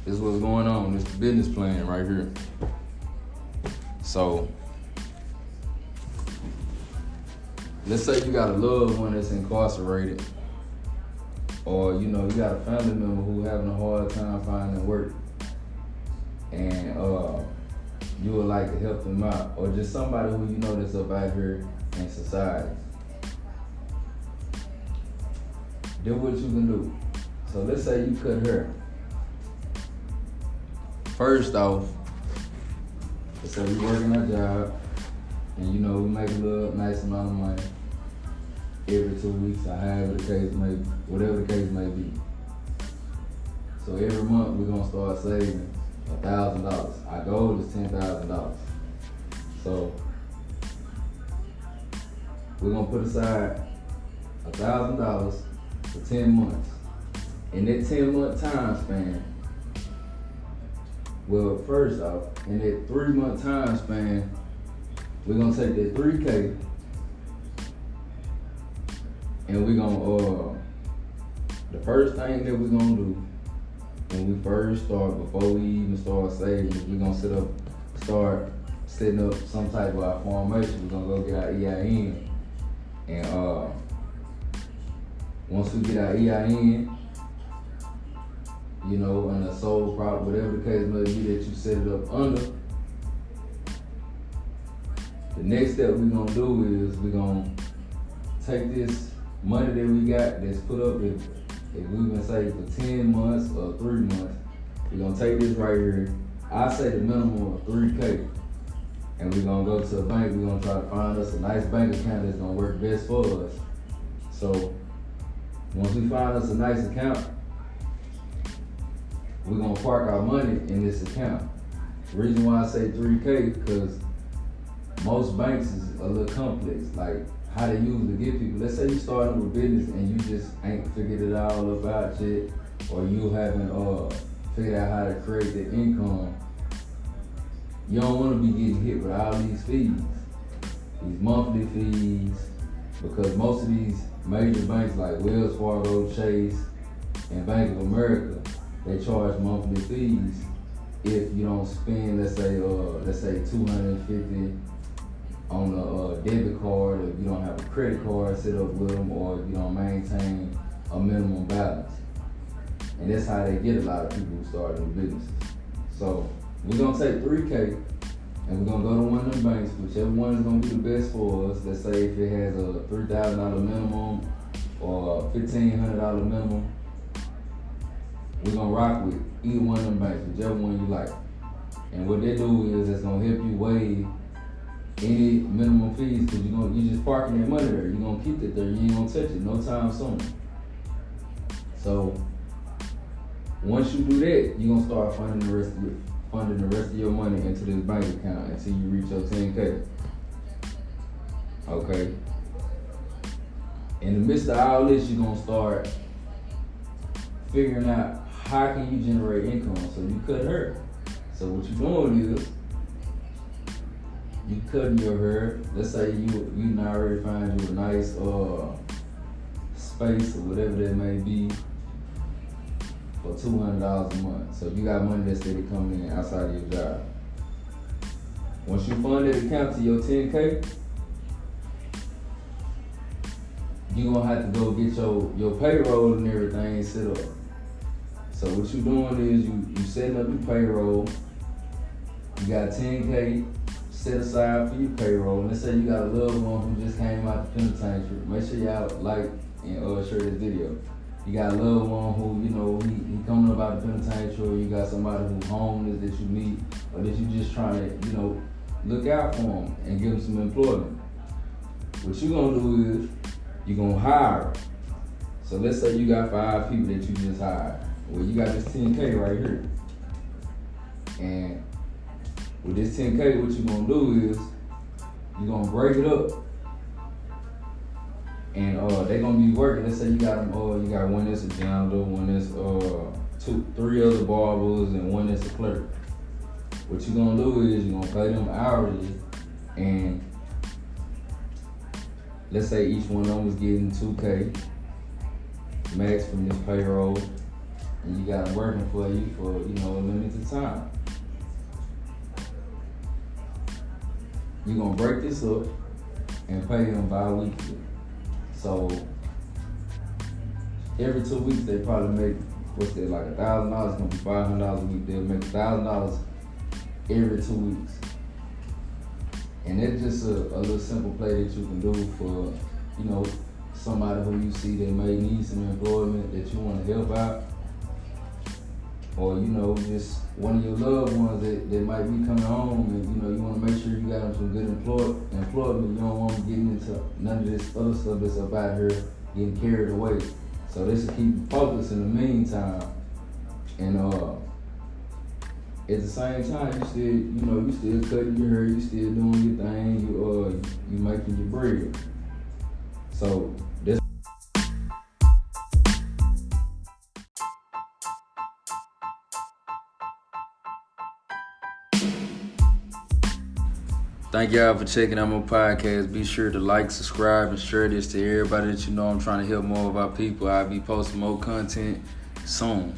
This is what's going on. This the business plan right here. So let's say you got a loved one that's incarcerated, or you got a family member who having a hard time finding work, and you would like to help them out, or just somebody who that's up out here in society. Then what you can do. So let's say you cut hair. First off, let's say we working our job, and we make a little nice amount of money every 2 weeks, or however the case may be, whatever the case may be. So every month we're gonna start saving $1,000. Our goal is $10,000. So we're gonna put aside $1,000 for 10 months. In that 10-month time span, well, first off, in that 3-month time span, we're gonna take that 3K and we're gonna, the first thing that we're gonna do when we first start, before we even start saving, we're gonna start setting up some type of our formation. We're gonna go get our EIN. And once we get our EIN, and the sole prop, whatever the case may be that you set it up under, the next step we're gonna do is we're gonna take this money that we got that's put up, if we've been saving for 10 months or 3 months, we're gonna take this right here. I say the minimum of 3K. And we're gonna go to a bank, we're gonna try to find us a nice bank account that's gonna work best for us. So once we find us a nice account, we're gonna park our money in this account. The reason why I say 3K, because most banks is a little complex, like how they usually get people. Let's say you starting with business and you just ain't figured it all about yet, or you haven't figured out how to create the income. You don't want to be getting hit with all these fees, these monthly fees, because most of these major banks like Wells Fargo, Chase, and Bank of America, they charge monthly fees if you don't spend, let's say $250 on a debit card, if you don't have a credit card set up with them, or if you don't maintain a minimum balance. And that's how they get a lot of people who start new businesses. So we're gonna take 3K and we're gonna go to one of them banks, whichever one is gonna be the best for us. Let's say if it has a $3,000 minimum or a $1,500 minimum, we're gonna rock with either one of them banks, whichever one you like. And what they do is it's gonna help you waive any minimum fees, because you just parking that money there. You're gonna keep it there. You ain't gonna touch it no time soon. So once you do that, you're gonna start funding the rest of your money into this bank account until you reach your 10K. Okay. In the midst of all this, you're gonna start figuring out how can you generate income. So you cut hair. So what you're doing is you cutting your hair. Let's say you already find you a nice space or whatever that may be for $200 a month. So you got money that's steady coming in outside of your job. Once you fund that account to your 10K, you're gonna have to go get your payroll and everything set up. So what you're doing is you setting up your payroll. You got 10K set aside for your payroll. And let's say you got a loved one who just came out the penitentiary. Make sure y'all like and share this video. You got a loved one who, he coming up out the penitentiary, or you got somebody who's homeless that you meet, or that you just trying to, look out for them and give them some employment. What you're gonna do is you're gonna hire. So let's say you got 5 people that you just hired. Well, you got this 10K right here. And with this 10K, what you're gonna do is you're gonna break it up. And they're gonna be working. Let's say you got them. You got one that's a janitor, one that's 3 other barbers, and one that's a clerk. What you're gonna do is you're gonna pay them hourly, and let's say each one of them is getting 2K max from this payroll. and you got them working for you for, a limited time. You're gonna break this up and pay them bi-weekly. So every 2 weeks they probably make, like $1,000, gonna be $500 a week. They'll make $1,000 every 2 weeks. And it's just a little simple play that you can do for, somebody who you see that may need some employment that you want to help out. Or, just one of your loved ones that might be coming home and, you want to make sure you got them some good employment. You don't want them getting into none of this other stuff that's up out here getting carried away. So this will keep you focused in the meantime. And at the same time, you still cutting your hair, you still doing your thing, you making your bread. So this. Thank y'all for checking out my podcast. Be sure to like, subscribe, and share this to everybody that you know. I'm trying to help more of our people. I'll be posting more content soon.